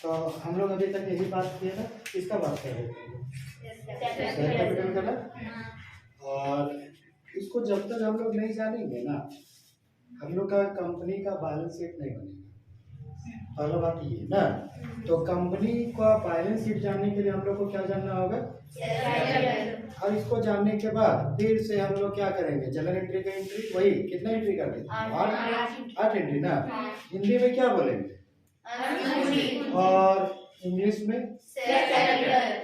तो हम लोग अभी तक यही बात किए ना, किसका बात कर रहे थे? शेयर कैपिटल का ना। और इसको जब तक हम लोग नहीं जानेंगे ना, हम लोग का कंपनी का बैलेंस शीट नहीं बनेगा। पहला बात ये ना, तो कंपनी का बैलेंस शीट जानने के लिए हम लोग को क्या जानना होगा? और इसको जानने के बाद फिर से हम लोग क्या करेंगे? जनरल एंट्री का एंट्री वही कितना एंट्री कर देंगे? 8 एंट्री ना। हिंदी में क्या बोलेंगे? और इंग्लिश में?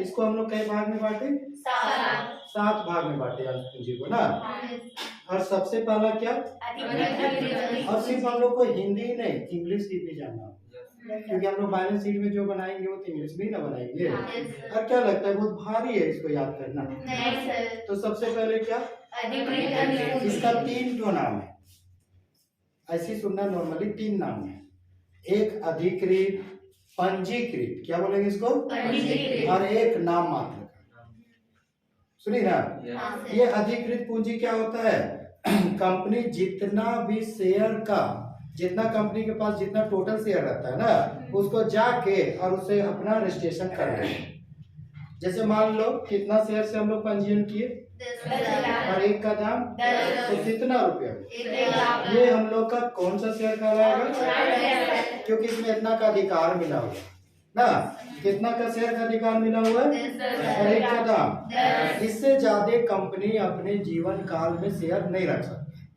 इसको हम लोग कई भाग में बांटे? 7 भाग में बांटे पूंजी को ना। और सबसे पहला क्या? और सिर्फ हम लोग को हिंदी नहीं इंग्लिश भी जानना होगा, क्योंकि हम लोग बैलेंस शीट में जो बनाएंगे वो तो इंग्लिश में ही ना बनाएंगे। और क्या लगता है बहुत भारी है इसको याद करना? नहीं सर। तो सबसे पहले क्या? इसका 3 तो नाम है, ऐसे सुनना, नॉर्मली 3 नाम है। एक अधिकृत, पंजीकृत, क्या बोलेंगे इसको? और एक नाम मात्र का। सुनिए ना, ये अधिकृत पूंजी क्या होता है? कंपनी जितना भी शेयर का, जितना कंपनी के पास जितना टोटल शेयर रहता है ना, उसको जाके और उसे अपना रजिस्ट्रेशन कर रहे हैं। जैसे मान लो कितना शेयर से हम लोग पंजीयन किए, और एक का दाम तो कितना रुपया? ये हम लोग का कौन सा शेयर कहलाएगा? क्योंकि इसमें इतना का अधिकार मिला हुआ ना, कितना का शेयर का अधिकार मिला हुआ है, और एक का दाम। इससे ज्यादा कंपनी अपने जीवन काल में शेयर नहीं रख सकती,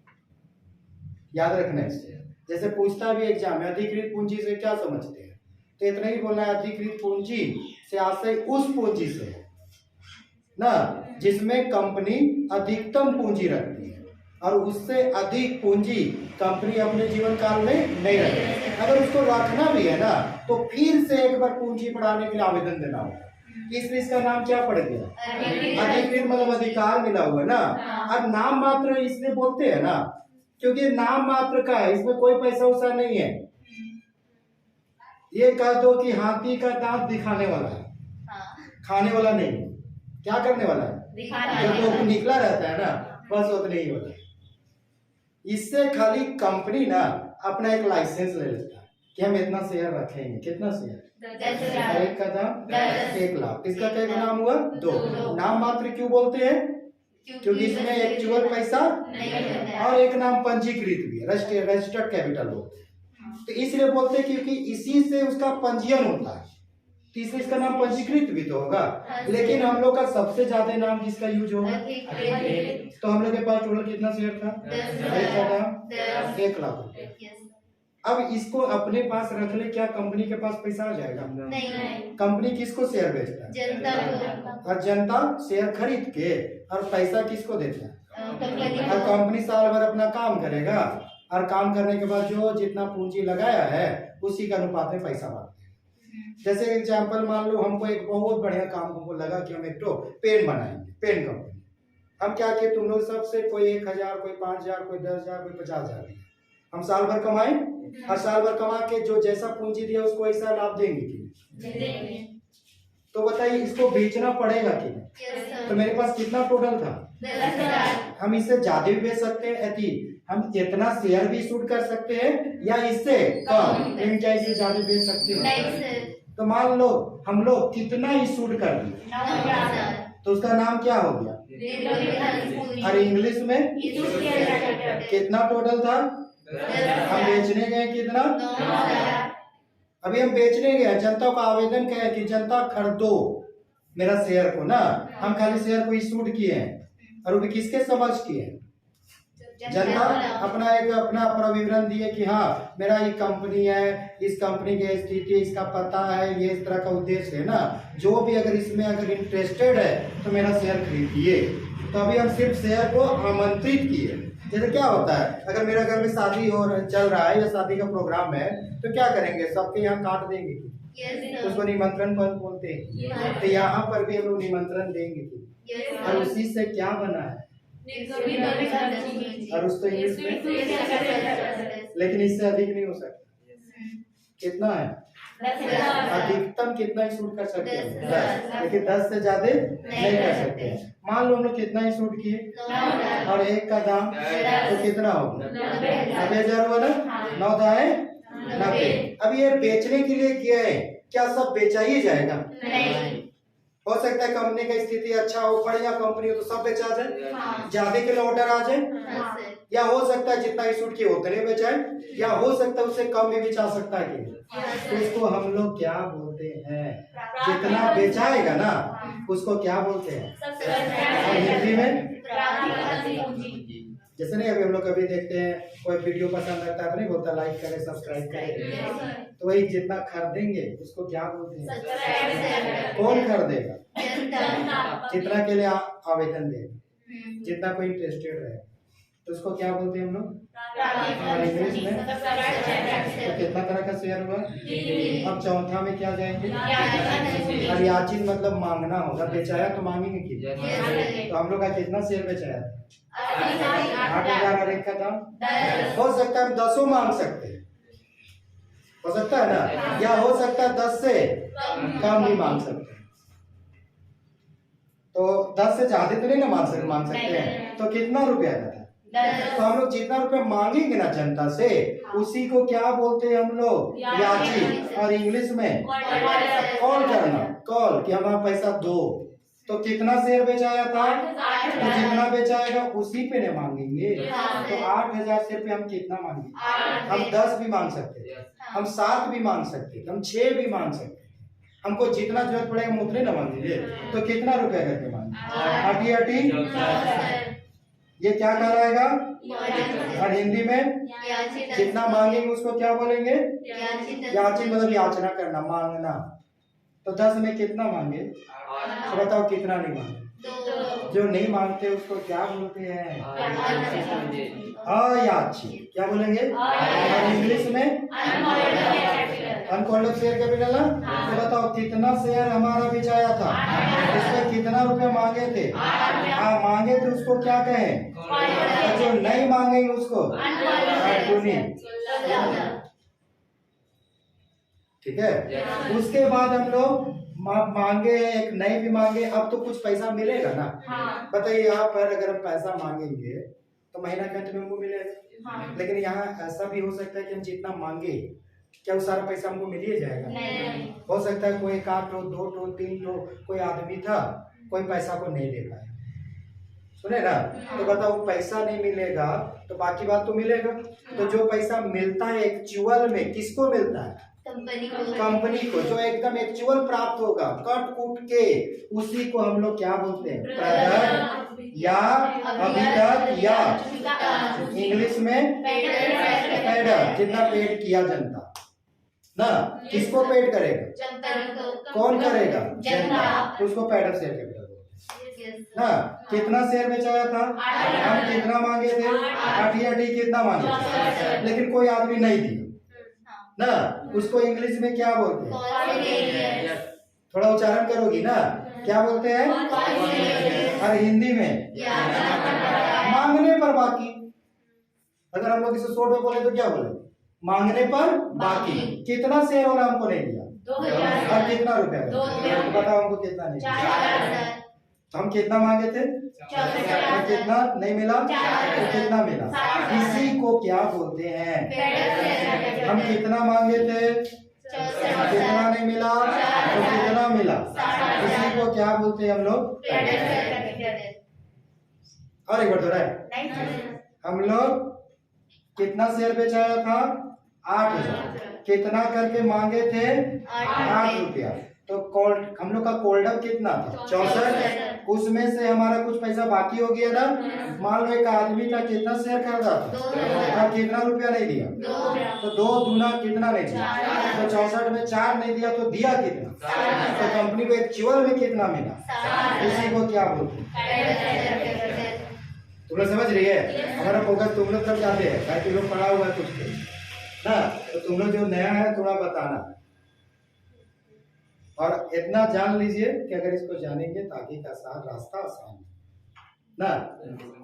याद रखना है। जैसे पूछता भी एग्जाम में अधिकृत पूंजी से क्या समझते हैं, तो इतना ही बोलना है, अधिकृत पूंजी से आशय उस पूंजी से है ना जिसमें कंपनी अधिकतम पूंजी रखती है, और उससे अधिक पूंजी कंपनी अपने जीवन काल में नहीं रखती। अगर उसको रखना भी है ना, तो फिर से एक बार पूंजी बढ़ाने के लिए आवेदन देना होगा। इसलिए इसका नाम क्या पड़ गया? अधिकृत, मतलब अधिकार मिला हुआ ना। अब नाम मात्र इसलिए बोलते हैं ना, क्योंकि नाम मात्र का है, इसमें कोई पैसा वैसा नहीं है। ये कह दो कि हाथी का दांत दिखाने वाला है, खाने वाला नहीं। क्या करने वाला है? जो तो निकला रहता है ना, बस उतना ही होता है। इससे खाली कंपनी ना अपना एक लाइसेंस ले लेता है कि हम इतना शेयर रखेंगे। कितना शेयर? 10,000 का दाम 1 लाख। इसका क्या नाम हुआ? 2। नाम मात्र क्यों बोलते हैं? क्योंकि इसमें एक्चुअल पैसा नहीं, और एक नाम पंजीकृत भी है, रजिस्टर्ड कैपिटल बोलते हैं। तो इसलिए बोलते हैं क्योंकि इसी से उसका पंजीयन होता है, तो इसलिए इसका नाम पंजीकृत भी तो होगा। लेकिन हम लोग का सबसे ज्यादा नाम किसका यूज होगा? तो हम लोग के पास टोटल कितना शेयर था? 1 लाख रुपए। अब इसको अपने पास रख ले, क्या कंपनी के पास पैसा आ जाएगा? नहीं। कंपनी किसको शेयर बेचता है? जनता को। और जनता शेयर खरीद के और पैसा किसको देता है? और कंपनी साल भर अपना काम करेगा, और काम करने के बाद जो जितना पूंजी लगाया है उसी के अनुपात में पैसा बांटते हैं। जैसे एग्जाम्पल मान लो, हमको एक बहुत बढ़िया काम हमको लगा कि हम एक तो पेन बनाएंगे, पेन कंपनी। हम क्या किए, तुम लोग सबसे कोई 1,000, कोई 5,000, कोई 10,000, कोई 50,000 दिया। हम साल भर कमाए, और साल भर कमा के जो जैसा पूंजी दिया उसको ऐसा लाभ देंगे कि? तो बताइए, इसको बेचना पड़ेगा कि नहीं? तो मेरे पास कितना टोटल था? 10,000। हम इससे ज्यादा भी बेच सकते हैं, हम इतना शेयर भी इशू कर सकते हैं, या इससे कम, क्या इससे ज्यादा बेच सकते हैं? तो मान लो हम लोग कितना इशू कर दिए, तो उसका नाम क्या हो गया? और इंग्लिश में कितना टोटल था? हम बेचने गए कितना? अभी हम बेचने गए, जनता को आवेदन किया कि जनता खरीदो मेरा शेयर को ना। हम खाली शेयर को इशू किए हैं, और वो भी किसके समझ किए हैं? जनता अपना एक अपना विवरण दिए कि हाँ मेरा ये कंपनी है, इस कंपनी की स्थिति, इसका पता है, ये इस तरह का उद्देश्य है ना। जो भी अगर इसमें अगर इंटरेस्टेड है तो मेरा शेयर खरीदिए। तो अभी हम सिर्फ शेयर को आमंत्रित किए। जैसे क्या होता है, अगर मेरे घर में शादी हो चल रहा है या शादी का प्रोग्राम है, तो क्या करेंगे, सबके यहाँ काट देंगे, उसको निमंत्रण पत्र बोलते हैं। तो यहाँ पर भी हम लोग निमंत्रण देंगे, और उसी से क्या बना है? और उसको इंग्लिश में, लेकिन इससे अधिक नहीं हो सकता। कितना है? अधिकतम कितना शूट कर सकते हैं? 10। लेकिन 10 से ज्यादा नहीं कर सकते। मान लो हम लोग कितना ही शूट किए, और 1 का दाम तो कितना होगा? 90,000 हुआ ना। 9 दाएं 90। अब ये बेचने के लिए किया है, क्या सब बेचा ही जाएगा? नहीं। हो सकता है कंपनी का स्थिति अच्छा हो, बढ़िया कंपनी हो तो सब बेचा जाए, ज्यादा के लिए ऑर्डर आ जाए, या हो सकता है जितना सूट की उतने बेचाए, या हो सकता है उससे कम भी बेचा सकता है कि तो उसको हम लोग क्या बोलते हैं? जितना बेचाएगा ना उसको क्या बोलते हैं? और हिंदी में जैसे नहीं, अभी हम लोग कभी देखते हैं कोई वीडियो पसंद आता है तो नहीं बोलता लाइक करें सब्सक्राइब करें, तो वही जितना खरीदेंगे उसको क्या बोलते हैं? कौन खरीदेगा? जितना के लिए आवेदन देगा, जितना कोई इंटरेस्टेड रहे तो उसको क्या बोलते हैं हम लोग? इंग्लिश में तो कितना तरह का शेयर हुआ? अब चौथा में क्या जाएंगे? और याचिन मतलब मांगना होगा, बेचाया तो मांगेंगे कि तो हम लोग का कितना शेयर बेचाया? 8,000 और एक का दाम हो सकता है हम 10 मांग सकते हैं, हो सकता है ना, या हो सकता है 10 से कम भी मांग सकते हैं। तो 10 से ज्यादा तो नहीं ना मांग सकते हैं, तो कितना रुपया का था? तो हम लोग जितना रुपया मांगेंगे ना जनता से उसी को क्या बोलते हैं हम लोग? याची। और इंग्लिश में कॉल करना, कॉल कि हमारा पैसा दो। तो कितना शेयर बेचाया था? तो जितना बेचाएगा उसी पे न मांगेंगे। तो 8,000 शेयर पे हम कितना मांगेंगे? हम 10 भी मांग सकते हैं, हम 7 भी मांग सकते हैं, हम 6 भी मांग सकते हैं, हमको जितना जरूरत पड़ेगा हम उतने ना मांगेंगे। तो कितना रुपया करके मांगे? 8 ये क्या कहलाएगा? और हिंदी में जितना मांगेंगे उसको क्या बोलेंगे? याची मतलब याचना करना, मांगना। तो 10 में कितना मांगे? तो बताओ कितना नहीं मांगे? जो नहीं मांगते उसको क्या बोलते हैं? अयाची। क्या बोलेंगे? और इंग्लिश में अनकॉल्ड शेयर कैपिटल। तो बताओ कितना शेयर हमारा बेचाया था, इसमें कितना रुपए मांगे थे? हाँ मांगे थे, उसको क्या कहें? और जो नहीं मांगेंगे उसको ठीक है। उसके बाद हम लोग मांगे, एक नहीं भी मांगे, अब तो कुछ पैसा मिलेगा ना। बताइए यहाँ पर अगर हम पैसा मांगेंगे तो महीना के अंत में हमको मिलेगा, लेकिन यहाँ ऐसा भी हो सकता है कि हम जितना मांगे क्या वो सारा पैसा हमको मिल ही जाएगा? नहीं। हो सकता है कोई 1 ठो 2 ठो 3 ठो कोई आदमी था, कोई पैसा को नहीं दे पाया, सुने ना। तो बताओ पैसा नहीं मिलेगा तो बाकी बात तो मिलेगा। तो जो पैसा मिलता है एक्चुअल में किसको मिलता है? कंपनी को। जो एकदम एक्चुअल प्राप्त होगा कट कूट के, उसी को हम लोग क्या बोलते हैं? प्रदत्त या अभिदत्त या इंग्लिश में पेड। जितना पेड किया जनता ना, किसको पेड करेगा? कौन करेगा? जनता। तो उसको पेड शेयर कैपिटल ना। कितना शेयर बेचाया था? हम कितना मांगे थे? 8 कितना मांगे थे? लेकिन कोई आदमी नहीं दिया ना, उसको इंग्लिश में क्या बोलते हैं? थोड़ा उच्चारण करोगी ना, क्या बोलते हैं? और हिंदी में मांगने पर बाकी। अगर हम लोग इसे शॉर्ट में बोले तो क्या बोले? मांगने पर बाकी। कितना शेयर वाला हमको नहीं दिया और कितना रुपया? बताओ हमको कितना नहीं दिया? तो हम कितना मांगे थे और कितना नहीं मिला तो कितना मिला? इसी को क्या बोलते हैं? हम कितना मांगे थे, कितना नहीं मिला तो कितना मिला, इसी को क्या बोलते हैं हम लोग? और एक बार दोहराए, हम लोग कितना शेयर बेचाया था? 8,000। कितना करके मांगे थे? 8 रुपया। तो हम लोग का कोल्डअप कितना था? 64। उसमें से हमारा कुछ पैसा बाकी हो गया ना। मान लो एक आदमी था, कितना शेयर खरीदा था और कितना रुपया नहीं दिया? तो 2 दूना कितना नहीं दिया? तो 64 में 4 नहीं दिया तो दिया कितना? तो कंपनी को एक्चुअल में कितना मिला? इसी को क्या बोलते हैं? तुम लोग समझ रही है? हमारा फोकस तुम लोग तक जाते हैं, ताकि लोग पढ़ा हुआ है कुछ ना। तो तुम लोग जो नया है थोड़ा बताना, और इतना जान लीजिए कि अगर इसको जानेंगे तो आगे का रास्ता आसान है ना,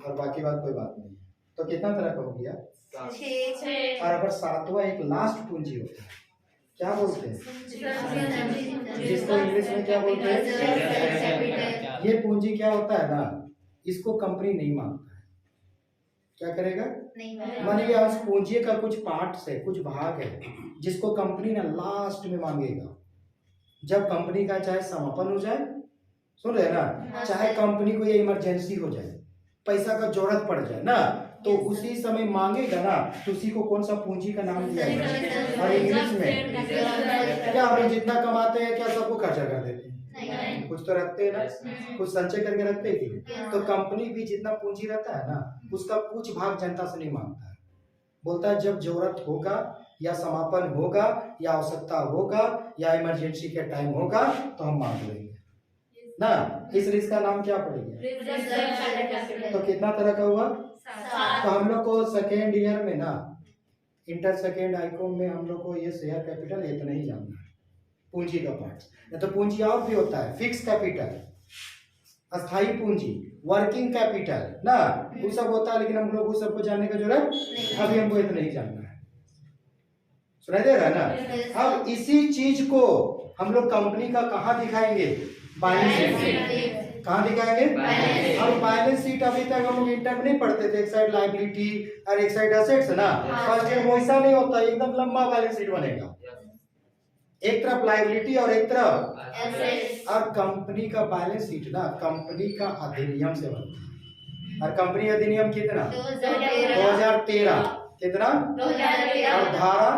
और बाकी बात कोई बात नहीं। तो कितना तरह का हो गया? 6। और अगर 7वां एक लास्ट पूंजी होता है, क्या बोलते हैं? जिसको इंग्लिश में क्या बोलते हैं? ये पूंजी क्या होता है ना, इसको कंपनी नहीं मांगता है, क्या करेगा? मान लीजिए उस पूंजी का कुछ पार्ट है, कुछ भाग है जिसको कंपनी ना लास्ट में मांगेगा, जब कंपनी का चाहे समापन हो जाए, सुन रहे ना, चाहे कंपनी को ये इमरजेंसी हो जाए, पैसा का जरूरत पड़ जाए ना, तो उसी समय मांगेगा ना, तो उसी को कौन सा पूंजी का नाम दिया है? और इंग्लिश में क्या हम लोग जितना कमाते हैं क्या सबको खर्चा कर देते हैं? कुछ तो रखते हैं ना, कुछ संचय करके रखते हैं कि? तो कंपनी भी जितना पूंजी रहता है ना, उसका कुछ भाग जनता से नहीं मांगता है, बोलता है जब जरूरत होगा या समापन होगा या आवश्यकता होगा या इमरजेंसी के टाइम होगा तो हम मांग लेंगे ना। इस रिस्क का नाम क्या पड़ेगा? तो कितना तरह का हुआ? तो हम लोग को सेकेंड ईयर में ना, इंटर सेकेंड आईकॉम में हम लोग को ये शेयर कैपिटल इतना ही जानना है, पूंजी का पार्ट। या तो पूंजी और भी होता है, फिक्स कैपिटल, अस्थाई पूंजी, वर्किंग कैपिटल ना, वो सब होता है, लेकिन हम लोग उस सबको जानने का जरूरत अभी हमको इतना ही जानना है। सुनाई दे रहा है ना? अब इसी चीज को हम लोग कंपनी का कहाँ दिखाएंगे? Balance sheet. कहाँ दिखाएंगे? अब बैलेंस शीट अभी तक हम लोग इंटर में नहीं पढ़ते थे, एक साइड लायबिलिटी और एक साइड असेट्स है ना, फर्स्ट ईयर वैसा नहीं होता, एकदम लंबा बैलेंस शीट बनेगा, एक तरफ लायबिलिटी और एक तरफ। और कंपनी का बैलेंस शीट ना कंपनी का अधिनियम से बनता है, और कंपनी अधिनियम कितना? 2013 कितना? 2013 और धारा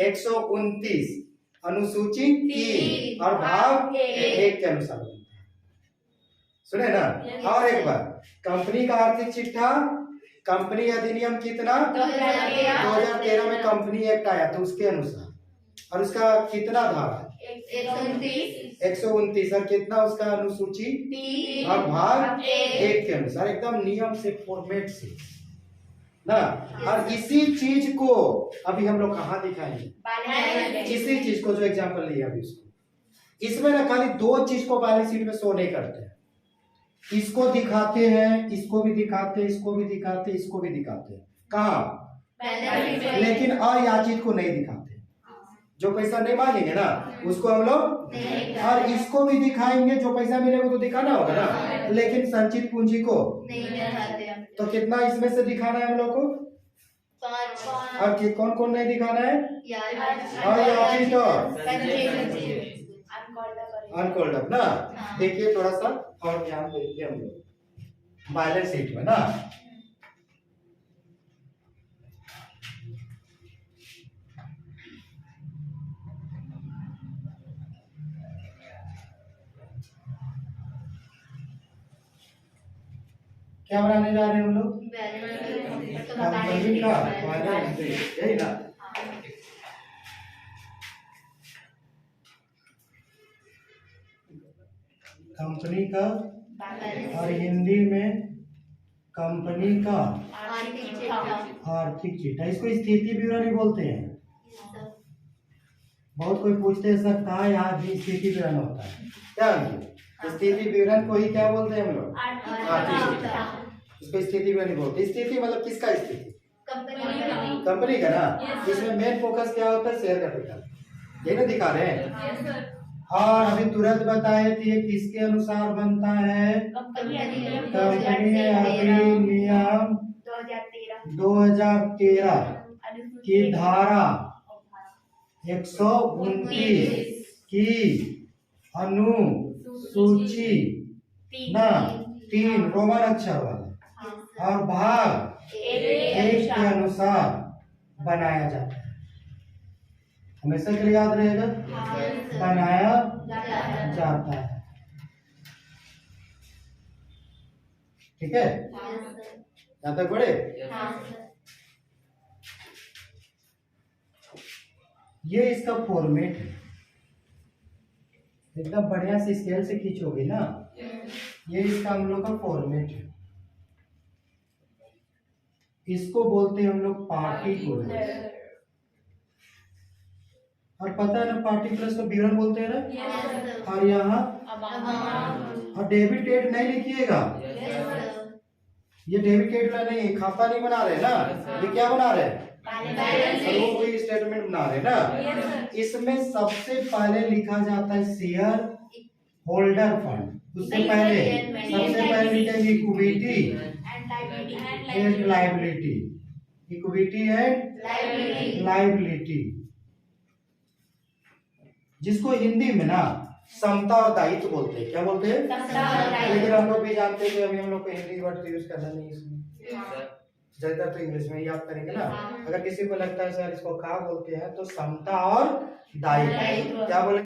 129 अनुसूची 3 और भाग 1 के अनुसार बनता है। सुने ना? और एक बार, कंपनी का आर्थिक चिट्ठा, कंपनी अधिनियम कितना? 2013 में कंपनी एक्ट आया तो उसके अनुसार, और उसका कितना धारा? 129 और कितना उसका अनुसूची और भाग 1 के अनुसार, एकदम नियम से, फॉर्मेट से ना। और इसी चीज को अभी हम लोग कहाँ दिखाएंगे? इसी चीज को जो एग्जांपल लिया अभी उसको, इसमें ना खाली 2 चीज को बैलेंस शीट में शो नहीं करते हैं, इसको दिखाते हैं, इसको भी दिखाते हैं, इसको भी दिखाते हैं, इसको भी दिखाते हैं, कहाँ? लेकिन अयाचित को नहीं दिखाते, जो पैसा नहीं मांगेंगे ना उसको हम लोग, और इसको भी दिखाएंगे, जो पैसा मिलेगा तो दिखाना होगा ना, लेकिन संचित पूंजी को नहीं दिखाते। तो कितना इसमें से दिखाना है हम लोग को? 5। और कौन कौन नहीं दिखाना है? अयाचित और अनकॉल्ड अप ना। देखिए थोड़ा सा और ध्यान देंगे हम लोग बैलेंस शीट में ना। क्या बनाने जा रहे हैं हम लोग? कंपनी का बैलेंस शीट, यही ना। कंपनी का, और हिंदी में कंपनी का आर्थिक चिट्ठा, इसको स्थिति विवरण बोलते हैं। बहुत कोई पूछते हैं सर कहाँ यहाँ भी स्थिति विवरण होता है, क्या स्थिति विवरण को ही क्या बोलते हैं हम लोग? आर्थिक चिट्ठा। इसको स्थिति विवरण बोलते हैं। स्थिति मतलब किसका स्थिति? कंपनी का ना। इसमें मेन फोकस क्या होता है? शेयर कैपिटल, ये ना दिखा रहे हैं। और अभी तुरंत बताए थे ये किसके अनुसार बनता है? कंपनी अधिनियम 2013 की धारा 129 की अनुसूची ना 3 रोमन अक्षर वाला और भाग 1 के अनुसार बनाया जाता है। हमेशा के लिए याद रहेगा, बनाया जाता है। ठीक है, यहाँ तक पढ़े? ये इसका फॉर्मेट है, एकदम बढ़िया से स्केल से खींचोगे ना, ये इसका हम लोग का फॉर्मेट है। इसको बोलते हैं हम लोग पार्टिकुलर, और पता है ना पार्टिकुलर्स को विवरण बोलते हैं ना। और यहाँ और डेबिट क्रेडिट नहीं लिखिएगा, ये डेबिट क्रेडिट नहीं, खाता नहीं बना रहे ना, ये क्या बना रहे हैं? वो कोई स्टेटमेंट बना रहे ना। इसमें सबसे पहले लिखा जाता है शेयर होल्डर फंड, उससे पहले सबसे पहले लिखेंगे equity and liability, equity and liability, जिसको हिंदी में ना समता और दायित्व बोलते हैं। क्या बोलते हैं? लेकिन हम लोग भी जानते हैं कि अभी हम लोग को हिंदी वर्ड यूज करना नहीं इसमें, ज्यादा तो इंग्लिश में याद करेंगे ना। अगर किसी को लगता है सर इसको क्या बोलते हैं, तो समता और दायित्व। क्या बोले?